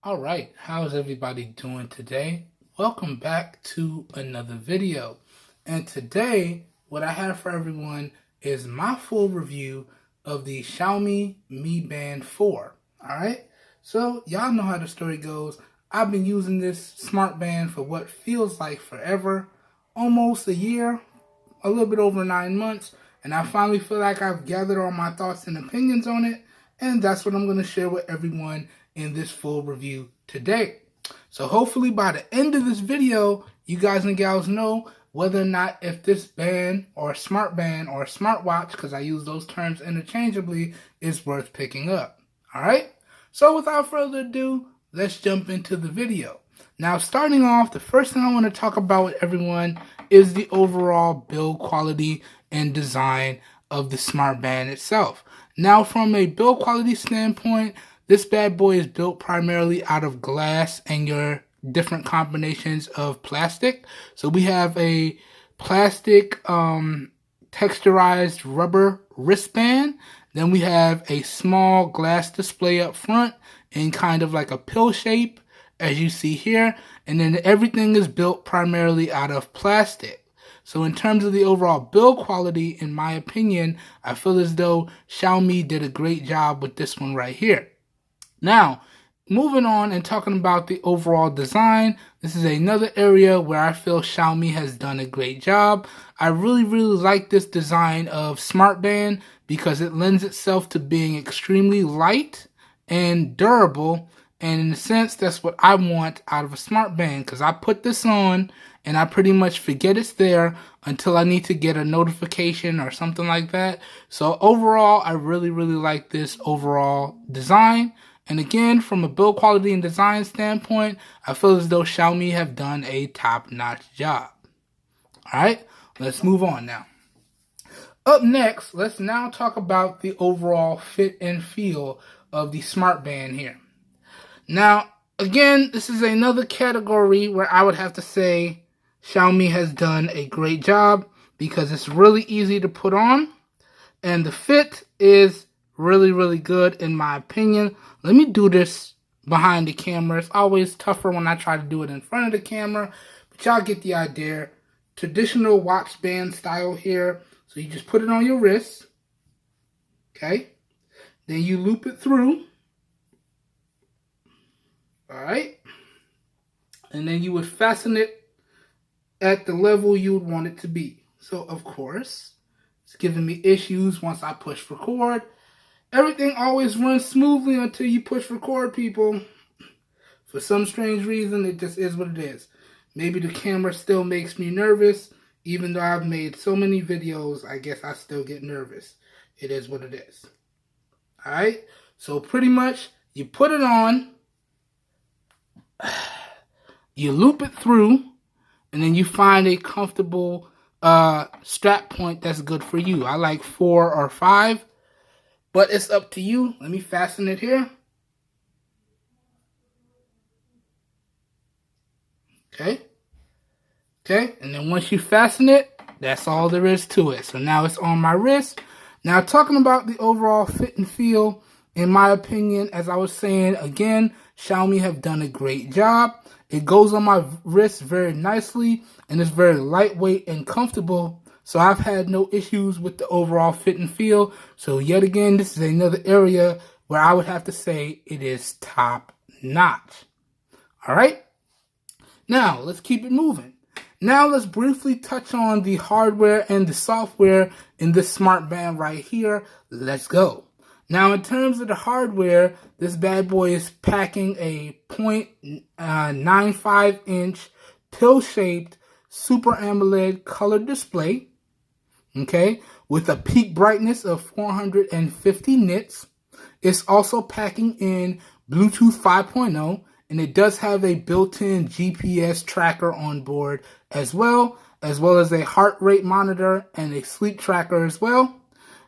All right, how's everybody doing today? Welcome back to another video. And today, what I have for everyone is my full review of the Xiaomi Mi Band 4. All right, so y'all know how the story goes. I've been using this smart band for what feels like forever, almost a year, a little bit over 9 months, and I finally feel like I've gathered all my thoughts and opinions on it, and that's what I'm going to share with everyone in this full review today. So hopefully by the end of this video, you guys and gals know whether or not if this band or smart band or smartwatch, because I use those terms interchangeably, is worth picking up. All right? So without further ado, let's jump into the video. Now, starting off, the first thing I want to talk about with everyone is the overall build quality and design of the smart band itself. Now, from a build quality standpoint, this bad boy is built primarily out of glass and your different combinations of plastic. So we have a plastic texturized rubber wristband. Then we have a small glass display up front in kind of like a pill shape, as you see here. And then everything is built primarily out of plastic. So in terms of the overall build quality, in my opinion, I feel as though Xiaomi did a great job with this one right here. Now, moving on and talking about the overall design, this is another area where I feel Xiaomi has done a great job. I really like this design of smart band because it lends itself to being extremely light and durable. And in a sense, that's what I want out of a smart band, because I put this on and I pretty much forget it's there until I need to get a notification or something like that. So overall, I really like this overall design. And again, from a build quality and design standpoint, I feel as though Xiaomi have done a top-notch job. All right, let's move on now. Up next, let's now talk about the overall fit and feel of the smart band here. Now, again, this is another category where I would have to say Xiaomi has done a great job because it's really easy to put on and the fit is really good in my opinion. Let me do this behind the camera. It's always tougher when I try to do it in front of the camera, but y'all get the idea. Traditional watch band style here. So you just put it on your wrist, okay? Then you loop it through, all right? And then you would fasten it at the level you would want it to be. So, of course, it's giving me issues once I push record. Everything always runs smoothly until you push record, people. For some strange reason, it just is what it is. Maybe the camera still makes me nervous. Even though I've made so many videos, I guess I still get nervous. It is what it is. Alright? So pretty much, you put it on, you loop it through, and then you find a comfortable strap point that's good for you. I like 4 or 5. But it's up to you. Let me fasten it here. Okay. Okay. And then once you fasten it, that's all there is to it. So now it's on my wrist. Now talking about the overall fit and feel, in my opinion, as I was saying, again, Xiaomi have done a great job. It goes on my wrist very nicely and it's very lightweight and comfortable. So I've had no issues with the overall fit and feel. So yet again, this is another area where I would have to say it is top notch. All right. Now let's keep it moving. Now let's briefly touch on the hardware and the software in this smart band right here. Let's go. Now in terms of the hardware, this bad boy is packing a 0.95 inch pill-shaped Super AMOLED colored display. Okay, with a peak brightness of 450 nits. It's also packing in Bluetooth 5.0, and it does have a built-in GPS tracker on board as well as a heart rate monitor and a sleep tracker as well.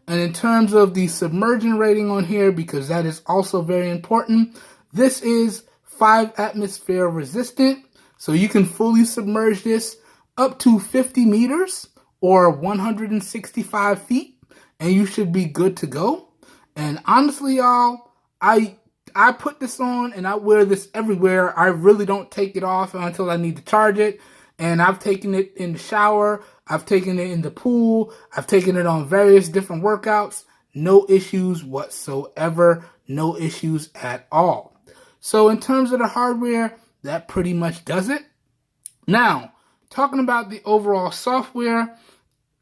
And in terms of the submersion rating on here, because that is also very important, this is 5 atmosphere resistant, so you can fully submerge this up to 50 meters. Or 165 feet, and you should be good to go. And honestly, y'all, I I put this on and I wear this everywhere. I really don't take it off until I need to charge it. And I've taken it in the shower. I've taken it in the pool. I've taken it on various different workouts. No issues whatsoever. No issues at all. So in terms of the hardware, that pretty much does it. Now, talking about the overall software,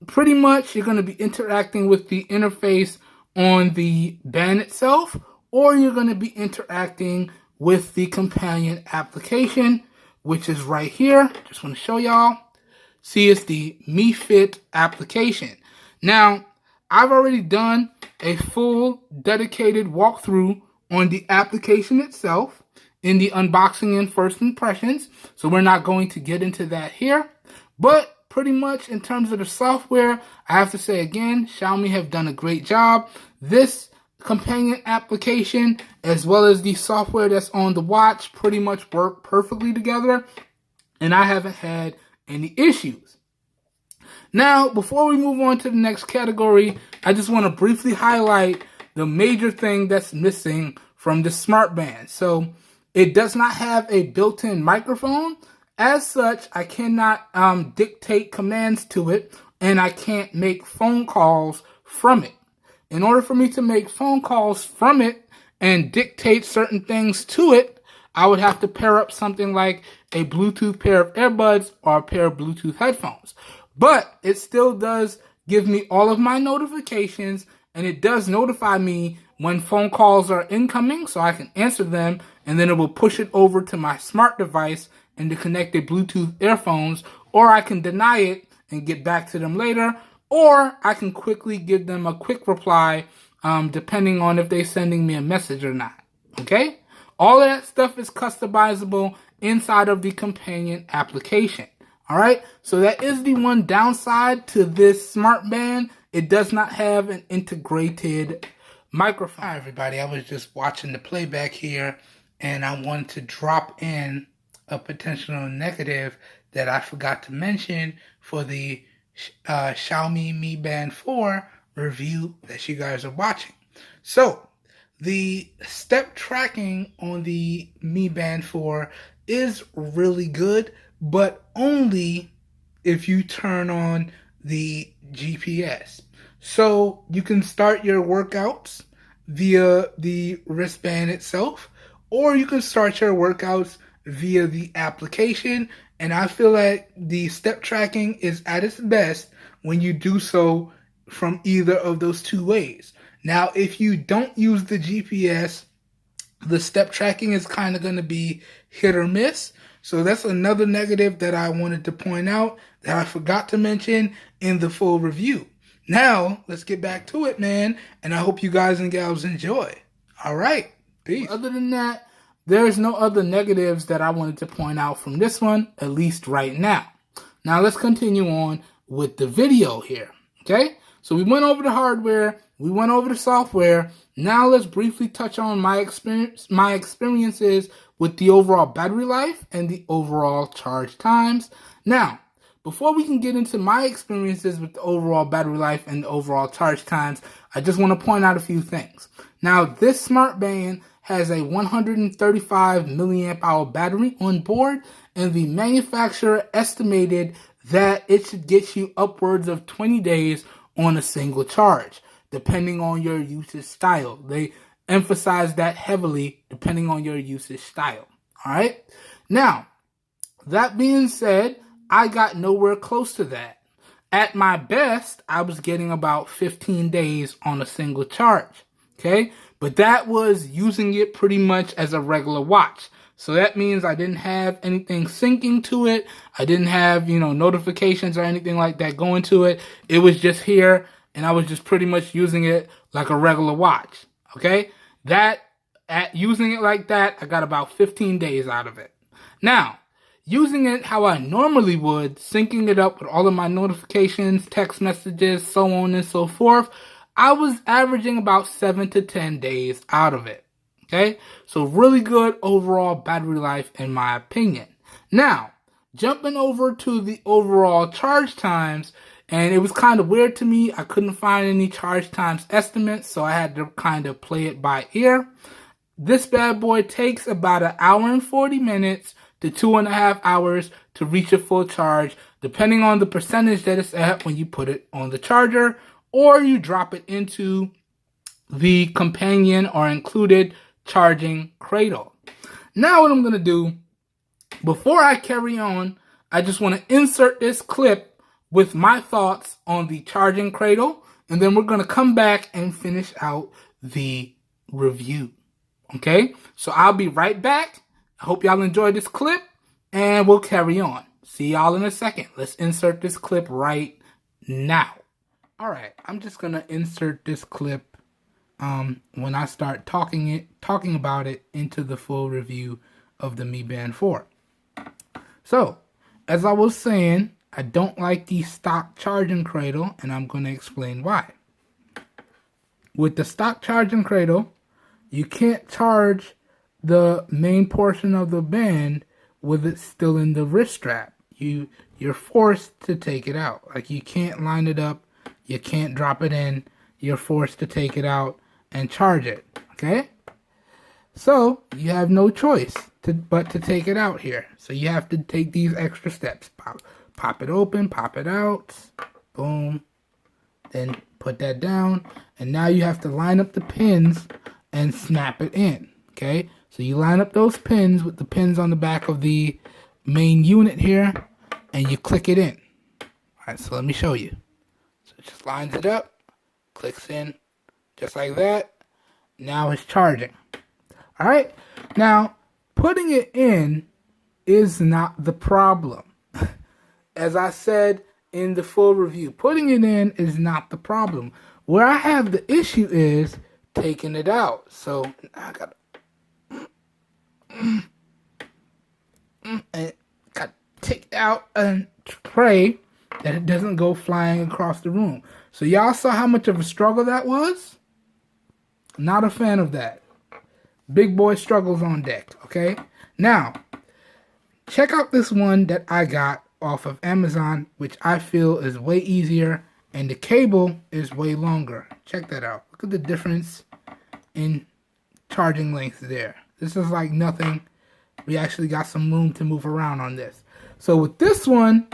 pretty much you're going to be interacting with the interface on the band itself, or you're going to be interacting with the companion application, which is right here. Just want to show y'all. See, it's the Mi Fit application. Now, I've already done a full dedicated walkthrough on the application itself in the unboxing and first impressions, so we're not going to get into that here. But pretty much in terms of the software, I have to say again, Xiaomi have done a great job. This companion application, as well as the software that's on the watch, pretty much work perfectly together, and I haven't had any issues. Now, before we move on to the next category, I just want to briefly highlight the major thing that's missing from the Smart Band. So, it does not have a built-in microphone. As such, I cannot dictate commands to it, and I can't make phone calls from it. In order for me to make phone calls from it and dictate certain things to it, I would have to pair up something like a Bluetooth pair of earbuds or a pair of Bluetooth headphones. But it still does give me all of my notifications, and it does notify me when phone calls are incoming so I can answer them, and then it will push it over to my smart device and the connected Bluetooth earphones, or I can deny it and get back to them later, or I can quickly give them a quick reply depending on if they're sending me a message or not. Okay? All of that stuff is customizable inside of the companion application. Alright? So that is the one downside to this Smart Band. It does not have an integrated microphone. Hi everybody, I was just watching the playback here and I wanted to drop in a potential negative that I forgot to mention for the Xiaomi Mi Band 4 review that you guys are watching. So, the step tracking on the Mi Band 4 is really good, but only if you turn on the GPS. So, you can start your workouts via the wristband itself, or you can start your workouts via the application, and I feel like the step tracking is at its best when you do so from either of those two ways. Now, if you don't use the GPS, the step tracking is kind of going to be hit or miss. So that's another negative that I wanted to point out that I forgot to mention in the full review. Now, let's get back to it, man, and I hope you guys and gals enjoy. All right, peace. Other than that, there's no other negatives that I wanted to point out from this one, at least right now. Now let's continue on with the video here, okay? So we went over the hardware, we went over the software. Now let's briefly touch on my experiences with the overall battery life and the overall charge times. Now, before we can get into my experiences with the overall battery life and the overall charge times, I just want to point out a few things. Now, this Smart Band has a 135 milliamp hour battery on board, and the manufacturer estimated that it should get you upwards of 20 days on a single charge, depending on your usage style. They emphasize that heavily, depending on your usage style. All right? Now, that being said, I got nowhere close to that. At my best, I was getting about 15 days on a single charge. Okay? But that was using it pretty much as a regular watch. So that means I didn't have anything syncing to it. I didn't have, notifications or anything like that going to it. It was just here, and I was just pretty much using it like a regular watch. Okay? Using it like that, I got about 15 days out of it. Now, using it how I normally would, syncing it up with all of my notifications, text messages, so on and so forth, I was averaging about 7 to 10 days out of it. Okay? So really good overall battery life in my opinion. Now, jumping over to the overall charge times, and it was kind of weird to me. I couldn't find any charge times estimates, so I had to kind of play it by ear. this bad boy takes about 1 hour and 40 minutes to 2.5 hours to reach a full charge, depending on the percentage that it's at when you put it on the charger or you drop it into the companion or included charging cradle. Now what I'm going to do, before I carry on, I just want to insert this clip with my thoughts on the charging cradle, and then we're going to come back and finish out the review. Okay, so I'll be right back. I hope y'all enjoyed this clip, and we'll carry on. See y'all in a second. Let's insert this clip right now. All right, I'm just going to insert this clip when I start talking about it into the full review of the Mi Band 4. So, as I was saying, I don't like the stock charging cradle, and I'm going to explain why. With the stock charging cradle, you can't charge the main portion of the band with it still in the wrist strap. You're forced to take it out. Like, you can't line it up, you can't drop it in, you're forced to take it out and charge it, okay? So, you have no choice but to take it out here. So you have to take these extra steps. Pop it open, pop it out, boom, then put that down, and now you have to line up the pins and snap it in, okay? So you line up those pins with the pins on the back of the main unit here, and you click it in. All right, so let me show you. So it just lines it up, clicks in, just like that. Now it's charging. All right, now putting it in is not the problem. As I said in the full review, putting it in is not the problem. Where I have the issue is taking it out. So I gotta take it out and pray that it doesn't go flying across the room. So y'all saw how much of a struggle that was? Not a fan of that. Big boy struggles on deck, okay? Now, check out this one that I got off of Amazon, which I feel is way easier, and the cable is way longer. Check that out. Look at the difference in charging length there. This is like nothing. We actually got some room to move around on this. So with this one,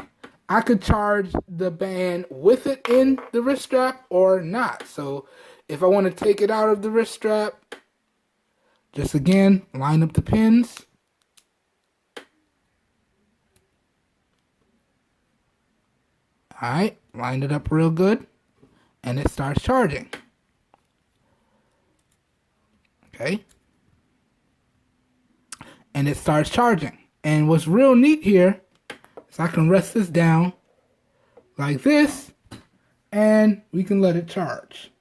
I could charge the band with it in the wrist strap or not. So if I want to take it out of the wrist strap, just again, line up the pins. Alright, lined it up real good, and it starts charging. Okay. And it starts charging. And what's real neat here is I can rest this down like this, and we can let it charge.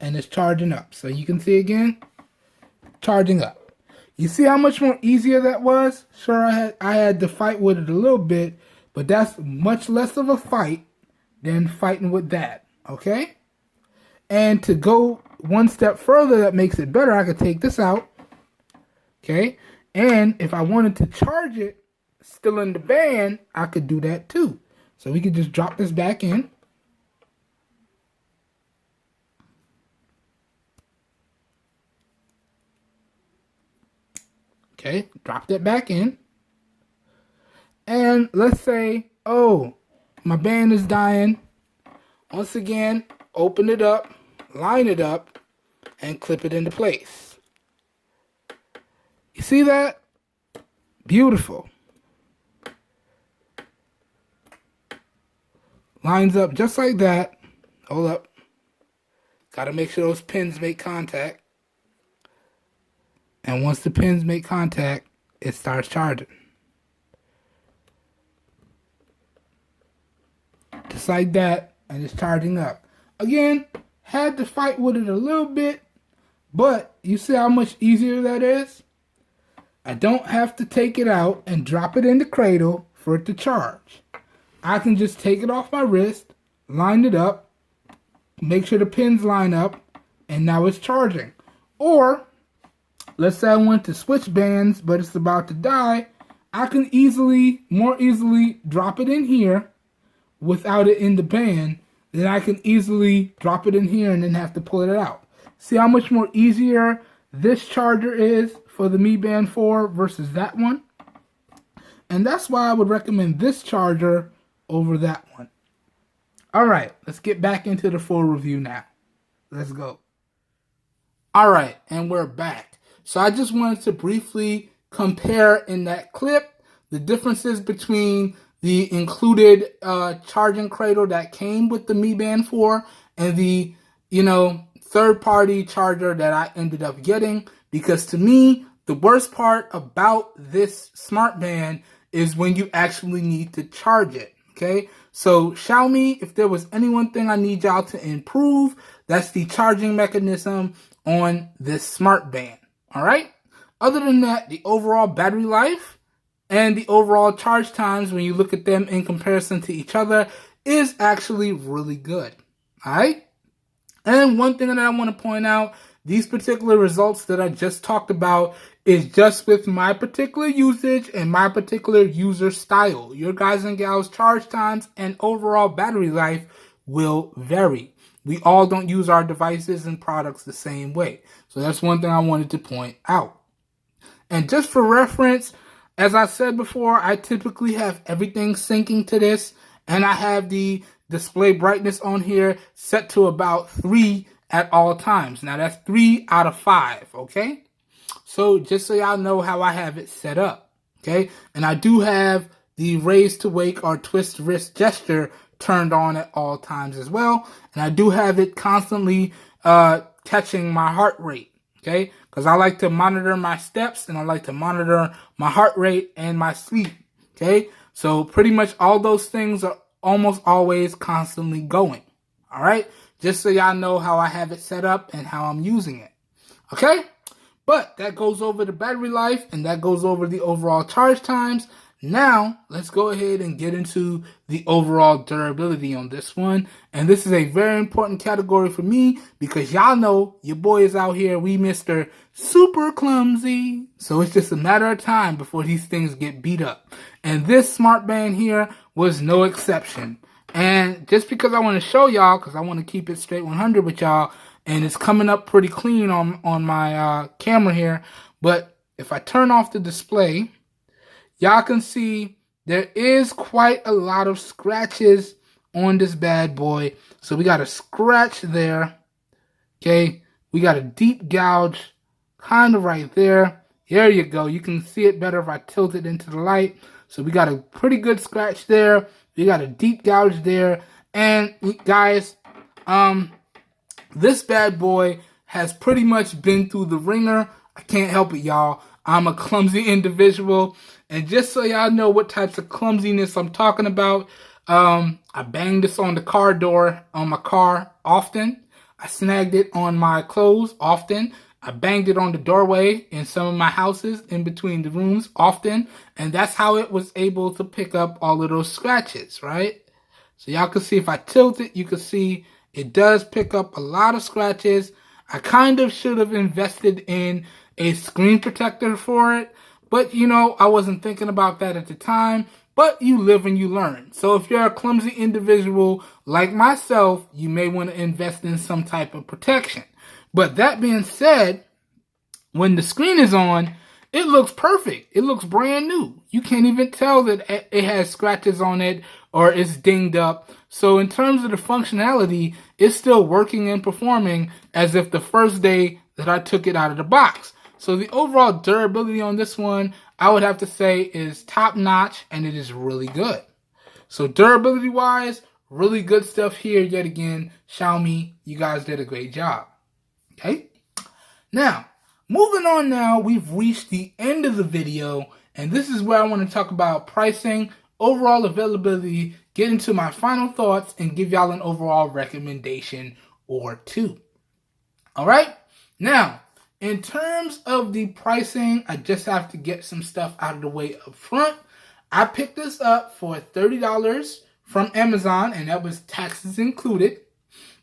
And it's charging up. So you can see again, charging up. You see how much more easier that was? Sure, I had to fight with it a little bit, but that's much less of a fight than fighting with that, okay? And to go one step further that makes it better, I could take this out, okay? And if I wanted to charge it still in the band, I could do that too. So we could just drop this back in. Okay, drop that back in. And let's say, oh, my band is dying. Once again, open it up, line it up, and clip it into place. You see that? Beautiful. Lines up just like that. Hold up. Gotta make sure those pins make contact. And once the pins make contact, it starts charging. Just like that, and it's charging up. Again, had to fight with it a little bit, but you see how much easier that is? I don't have to take it out and drop it in the cradle for it to charge. I can just take it off my wrist, line it up, make sure the pins line up, and now it's charging. Or, let's say I want to switch bands, but it's about to die, I can more easily drop it in here without it in the band. Then I can easily drop it in here and then have to pull it out. See how much more easier this charger is for the Mi Band 4 versus that one. And that's why I would recommend this charger over that one. Alright, let's get back into the full review now. Let's go. Alright, and we're back. So I just wanted to briefly compare in that clip the differences between the included charging cradle that came with the Mi Band 4 and the, third-party charger that I ended up getting. Because to me, the worst part about this smart band is when you actually need to charge it, okay? So Xiaomi, if there was any one thing I need y'all to improve, that's the charging mechanism on this smart band, all right? Other than that, the overall battery life and the overall charge times, when you look at them in comparison to each other, is actually really good, all right? And one thing that I want to point out, these particular results that I just talked about is just with my particular usage and my particular user style. Your guys and gals' charge times and overall battery life will vary. We all don't use our devices and products the same way. So that's one thing I wanted to point out. And just for reference, as I said before, I typically have everything syncing to this, and I have the display brightness on here set to about 3 at all times. Now that's 3 out of 5, okay? So just so y'all know how I have it set up, okay? And I do have the raise to wake or twist wrist gesture turned on at all times as well. And I do have it constantly catching my heart rate, okay? Because I like to monitor my steps and I like to monitor my heart rate and my sleep, okay? So pretty much all those things are almost always constantly going, all right? Just so y'all know how I have it set up and how I'm using it, okay? But that goes over the battery life and that goes over the overall charge times. Now, let's go ahead and get into the overall durability on this one. And this is a very important category for me because y'all know your boy is out here. We Mr. Super clumsy. So it's just a matter of time before these things get beat up. And this smart band here was no exception. And just because I want to show y'all, because I want to keep it straight 100 with y'all, and it's coming up pretty clean on my camera here. But if I turn off the display, y'all can see there is quite a lot of scratches on this bad boy. So we got a scratch there, okay? We got a deep gouge kind of right there. There you go. You can see it better if I tilt it into the light. So we got a pretty good scratch there. We got a deep gouge there. And guys, this bad boy has pretty much been through the ringer. I can't help it, y'all. I'm a clumsy individual. And just so y'all know what types of clumsiness I'm talking about, I banged this on the car door on my car often. I snagged it on my clothes often. I banged it on the doorway in some of my houses in between the rooms often. And that's how it was able to pick up all of those scratches, right? So y'all can see if I tilt it, you can see it does pick up a lot of scratches. I kind of should have invested in a screen protector for it. But, I wasn't thinking about that at the time. But you live and you learn. So if you're a clumsy individual like myself, you may want to invest in some type of protection. But that being said, when the screen is on, it looks perfect. It looks brand new. You can't even tell that it has scratches on it or it's dinged up. So in terms of the functionality, it's still working and performing as if the first day that I took it out of the box. So the overall durability on this one, I would have to say is top notch and it is really good. So durability wise, really good stuff here yet again. Xiaomi, you guys did a great job. Okay. Now, moving on now, we've reached the end of the video and this is where I want to talk about pricing, overall availability, get into my final thoughts and give y'all an overall recommendation or two. All right. Now, in terms of the pricing, I just have to get some stuff out of the way up front. I picked this up for $30 from Amazon, and that was taxes included.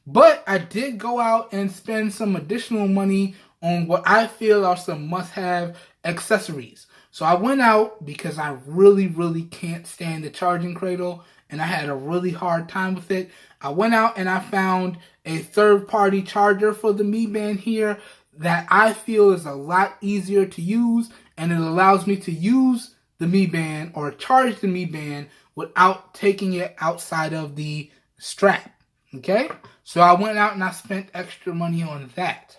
But I did go out and spend some additional money on what I feel are some must-have accessories. So I went out because I really, really can't stand the charging cradle, and I had a really hard time with it. I went out and I found a third-party charger for the Mi Band here that I feel is a lot easier to use, and it allows me to use the Mi Band or charge the Mi Band without taking it outside of the strap. Okay, so I went out and I spent extra money on that.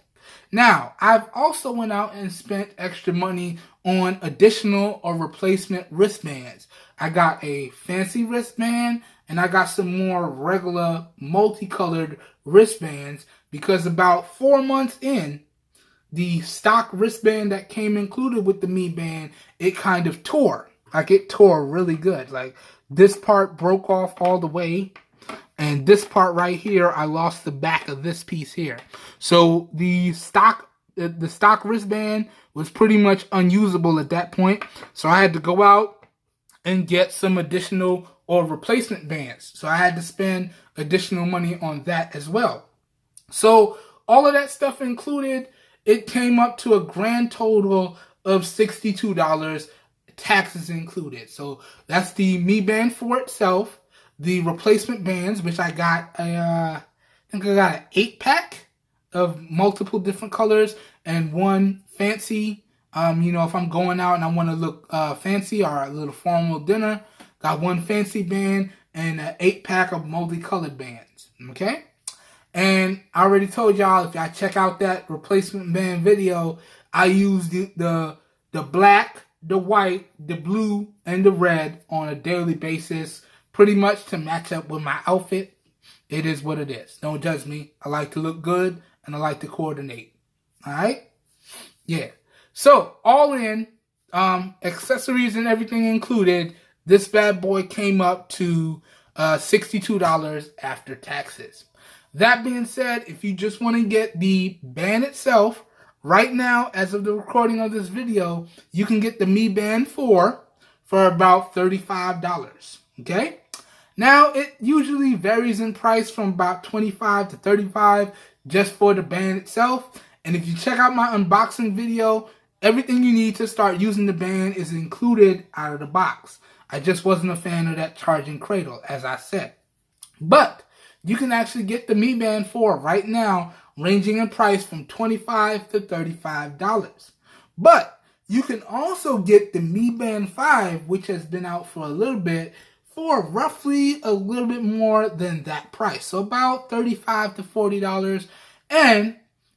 Now, I've also went out and spent extra money on additional or replacement wristbands. I got a fancy wristband and I got some more regular multicolored wristbands because about 4 months in, the stock wristband that came included with the Mi Band, it kind of tore. Like, it tore really good. Like, this part broke off all the way. And this part right here, I lost the back of this piece here. So the stock wristband was pretty much unusable at that point. So I had to go out and get some additional or replacement bands. So I had to spend additional money on that as well. So all of that stuff included, it came up to a grand total of $62, taxes included. So that's the Mi Band 4 itself. The replacement bands, which I got I think I got an 8-pack of multiple different colors and one fancy. If I'm going out and I want to look fancy or a little formal dinner, got one fancy band and an 8-pack of multicolored bands. Okay, and I already told y'all, if y'all check out that replacement band video, I used the black, the white, the blue, and the red on a daily basis, pretty much to match up with my outfit. It is what it is. Don't judge me. I like to look good and I like to coordinate. Alright? Yeah. So, all in, accessories and everything included, this bad boy came up to $62 after taxes. That being said, if you just want to get the band itself, right now, as of the recording of this video, you can get the Mi Band 4 for about $35. Okay? Now, it usually varies in price from about $25 to $35 just for the band itself. And if you check out my unboxing video, everything you need to start using the band is included out of the box. I just wasn't a fan of that charging cradle, as I said. But you can actually get the Mi Band 4 right now, ranging in price from $25 to $35. But you can also get the Mi Band 5, which has been out for a little bit, for roughly a little bit more than that price. So about $35 to $40. And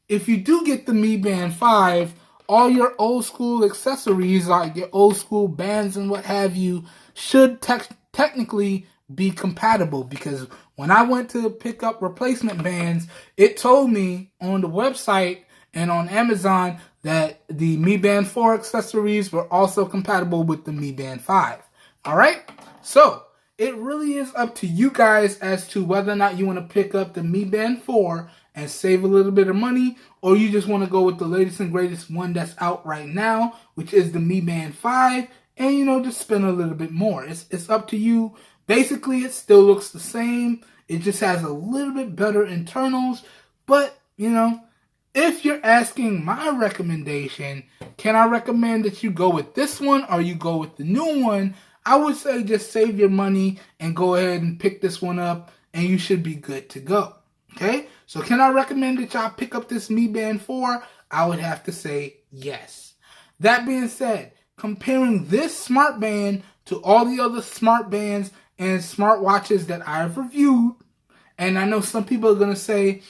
if you do get the Mi Band 5, all your old school accessories, like your old school bands and what have you, should technically be compatible. Because when I went to pick up replacement bands, it told me on the website and on Amazon that the Mi Band 4 accessories were also compatible with the Mi Band 5. Alright? So, it really is up to you guys as to whether or not you want to pick up the Mi Band 4 and save a little bit of money, or you just want to go with the latest and greatest one that's out right now, which is the Mi Band 5, and, just spend a little bit more. It's up to you. Basically, it still looks the same. It just has a little bit better internals, but, if you're asking my recommendation, can I recommend that you go with this one or you go with the new one? I would say just save your money and go ahead and pick this one up, and you should be good to go. Okay? So can I recommend that y'all pick up this Mi Band 4? I would have to say yes. That being said, comparing this smart band to all the other smart bands and smartwatches that I've reviewed, and I know some people are going to say,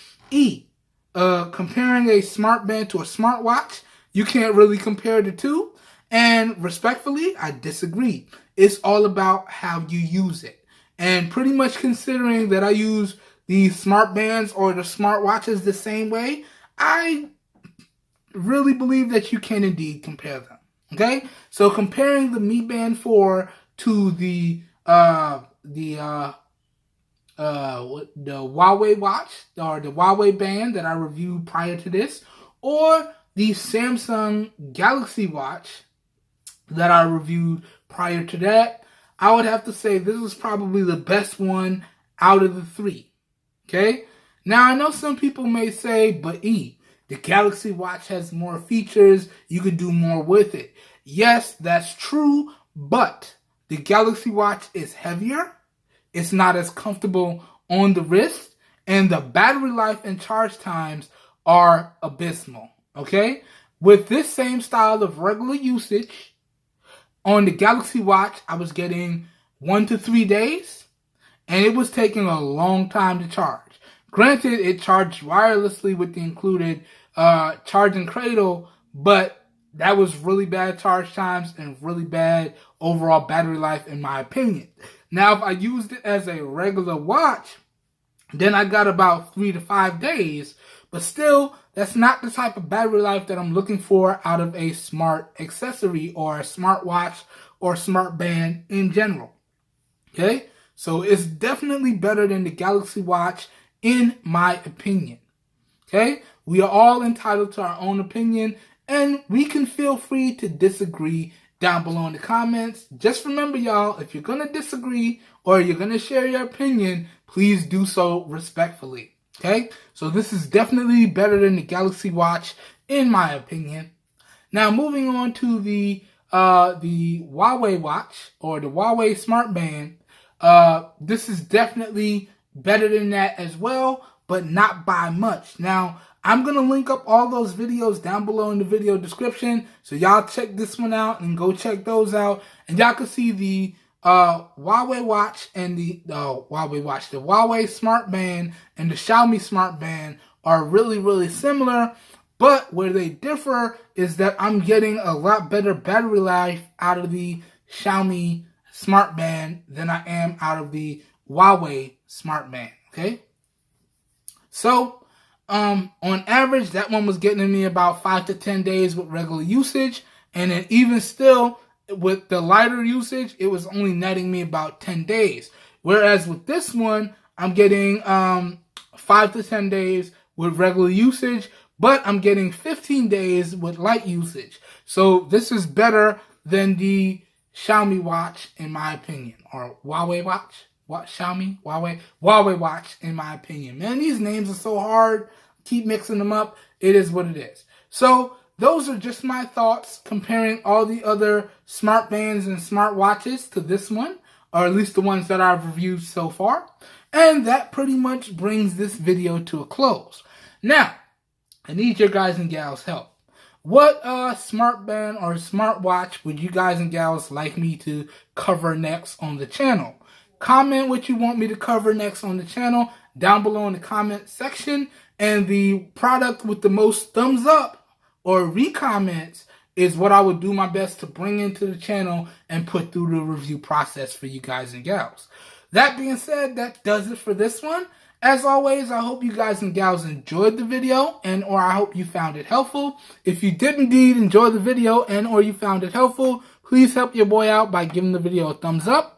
comparing a smart band to a smartwatch, you can't really compare the two. And respectfully, I disagree. It's all about how you use it. And pretty much considering that I use the smart bands or the smartwatches the same way, I really believe that you can indeed compare them. Okay? So comparing the Mi Band 4 to the Huawei watch or the Huawei band that I reviewed prior to this, or the Samsung Galaxy watch that I reviewed prior to that, I would have to say this is probably the best one out of the three. Okay? Now, I know some people may say, but the Galaxy watch has more features, you could do more with it. Yes, that's true, but the Galaxy watch is heavier, it's not as comfortable on the wrist, and the battery life and charge times are abysmal. okay? With this same style of regular usage, on the Galaxy Watch, I was getting 1 to 3 days, and it was taking a long time to charge. Granted, it charged wirelessly with the included charging cradle, but that was really bad charge times and really bad overall battery life in my opinion. Now, if I used it as a regular watch, then I got about 3 to 5 days, but still, that's not the type of battery life that I'm looking for out of a smart accessory or a smartwatch or smart band in general. Okay? So it's definitely better than the Galaxy Watch in my opinion. Okay? We are all entitled to our own opinion, and we can feel free to disagree down below in the comments. Just remember, y'all, if you're going to disagree or you're going to share your opinion, please do so respectfully. Okay? So this is definitely better than the Galaxy Watch in my opinion. Now, moving on to the Huawei watch or the Huawei Smart Band. This is definitely better than that as well, but not by much. Now, I'm going to link up all those videos down below in the video description, so y'all check this one out and go check those out. And y'all can see the Huawei watch and the Huawei Smart Band and the Xiaomi Smart Band are really, really similar. But where they differ is that I'm getting a lot better battery life out of the Xiaomi Smart Band than I am out of the Huawei Smart Band, okay? So, on average, that one was getting me about 5 to 10 days with regular usage. And then even still, with the lighter usage, it was only netting me about 10 days. Whereas with this one, I'm getting 5 to 10 days with regular usage, but I'm getting 15 days with light usage. So this is better than the Xiaomi watch, in my opinion, or Huawei watch. Huawei watch, in my opinion. Man, these names are so hard. Keep mixing them up. It is what it is. So those are just my thoughts comparing all the other smart bands and smart watches to this one, or at least the ones that I've reviewed so far. And that pretty much brings this video to a close. Now, I need your guys and gals' help. What smart band or smart watch would you guys and gals like me to cover next on the channel? Comment what you want me to cover next on the channel down below in the comment section. And the product with the most thumbs up or re-comments is what I would do my best to bring into the channel and put through the review process for you guys and gals. That being said, that does it for this one. As always, I hope you guys and gals enjoyed the video or I hope you found it helpful. If you did indeed enjoy the video or you found it helpful, please help your boy out by giving the video a thumbs up.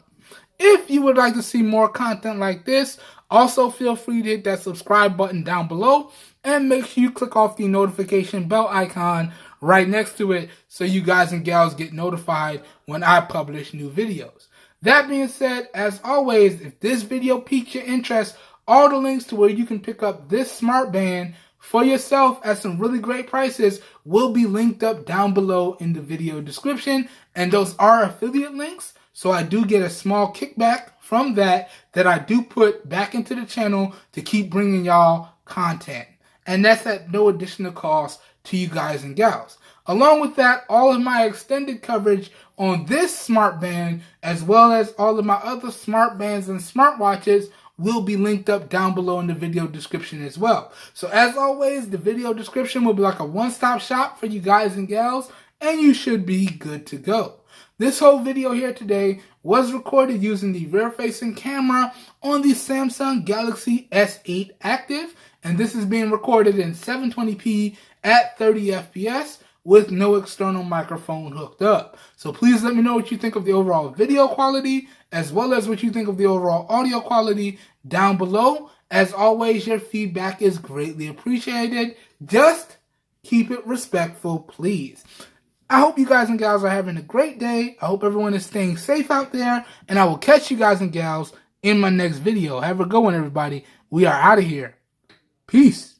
If you would like to see more content like this, also feel free to hit that subscribe button down below and make sure you click off the notification bell icon right next to it so you guys and gals get notified when I publish new videos. That being said, as always, if this video piqued your interest, all the links to where you can pick up this smart band for yourself at some really great prices will be linked up down below in the video description. And those are affiliate links, so I do get a small kickback from that I do put back into the channel to keep bringing y'all content. And that's at no additional cost to you guys and gals. Along with that, all of my extended coverage on this smart band, as well as all of my other smart bands and smartwatches, will be linked up down below in the video description as well. So as always, the video description will be like a one-stop shop for you guys and gals, and you should be good to go. This whole video here today was recorded using the rear-facing camera on the Samsung Galaxy S8 Active, and this is being recorded in 720p at 30 FPS with no external microphone hooked up. So please let me know what you think of the overall video quality, as well as what you think of the overall audio quality down below. As always, your feedback is greatly appreciated. Just keep it respectful, please. I hope you guys and gals are having a great day. I hope everyone is staying safe out there. And I will catch you guys and gals in my next video. Have a good one, everybody. We are out of here. Peace.